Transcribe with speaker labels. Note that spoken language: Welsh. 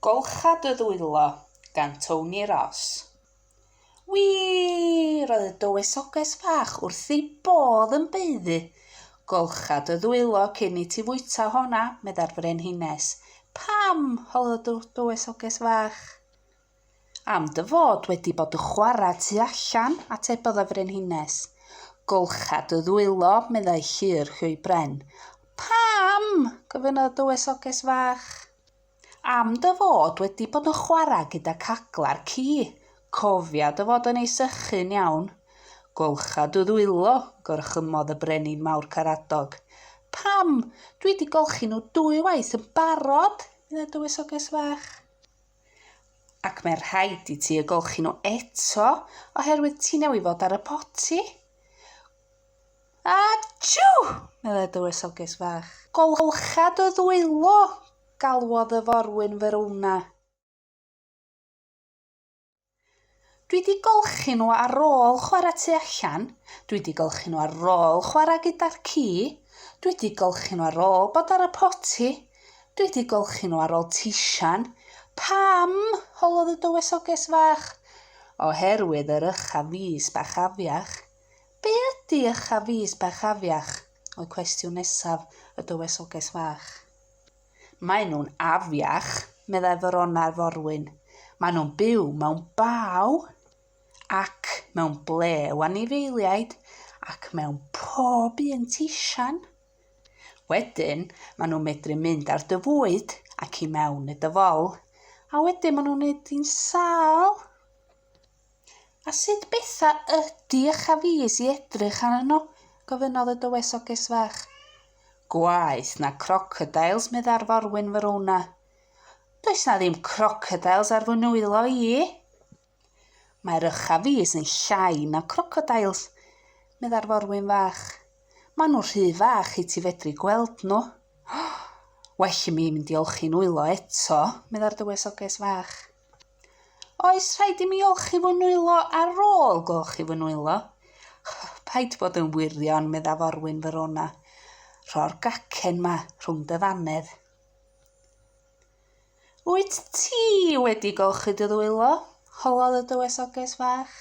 Speaker 1: Golchad y ddwylo, gan Tony Ross. Wii, roedd y dywysoges fach wrth ei bodd yn beiddi. Golchad y ddwylo cyn i ti fwyta honna, medda'r frenhines. Pam, holodd y dywysoges fach? Am dy fod wedi bod yn chwarae tu allan, atebodd y frenhines. Golchad y ddwylo, meddai llyr llwy bren. Pam, gofynnodd y dywysoges fach. Am dy fod wedi bod yn chwarae gyda cagla'r ci. Cofia dy fod yn ei sychu'n iawn. Golchad y ddwylo, gorchymmodd y brenin mawr caradog. Pam, dwi wedi golchi nhw 2 waith yn barod, medda dywysoges fach. Ac mae'r rhaid i ti y golchi nhw eto, oherwydd ti newi fod ar y poti. Achw, medda dywysoges fach. Golchad y ddwylo, galwodd y forwyn Verona. Dwi wedi golchi nhw ar ôl chwarae tu allan, dwi wedi golchi nhw ar ôl chwarae gyda'r ci, dwi wedi golchi nhw ar ôl bod ar y poti, dwi wedi golchi nhw ar ôl tisian. Pam, holodd y dywysoges fach? Oherwydd yr ychafis bach afiach. Be ydy ychafis bach afiach? Oedd cwestiwn nesaf y dywysoges fach. Mae nhw'n afiach, meddai Verona'r forwyn. Mae nhw'n byw mewn baw, ac mewn blew anifeiliaid, ac mewn pob un tisian. Wedyn, mae nhw'n medru mynd ar dy fwyd ac i mewn y dyfol, a wedyn mae nhw'n neud un sal. A sut bethau ydy ychafis i edrych arnyn nhw? Gofynnodd y dywysoges fach. Gwaeth na crocodiles, medda'r forwyn Verona. Does na ddim crocodiles ar fy nwylo i. Mae'r ychafis yn llai na crocodiles, medda'r forwyn fach. Maen nhw rhy fach i ti fedru gweld nhw. Well i mi mynd i olchi nwylo eto, medda'r dywysoges fach. Oes rhaid i mi olchi fy nwylo ar ôl golchi fy nwylo? Paid bod yn wirion, medda forwyn Verona. Rho'r gacen ma rhwng dy ddannedd. Wyt ti wedi golchi dy ddwylo? Holodd y dywysoges fach.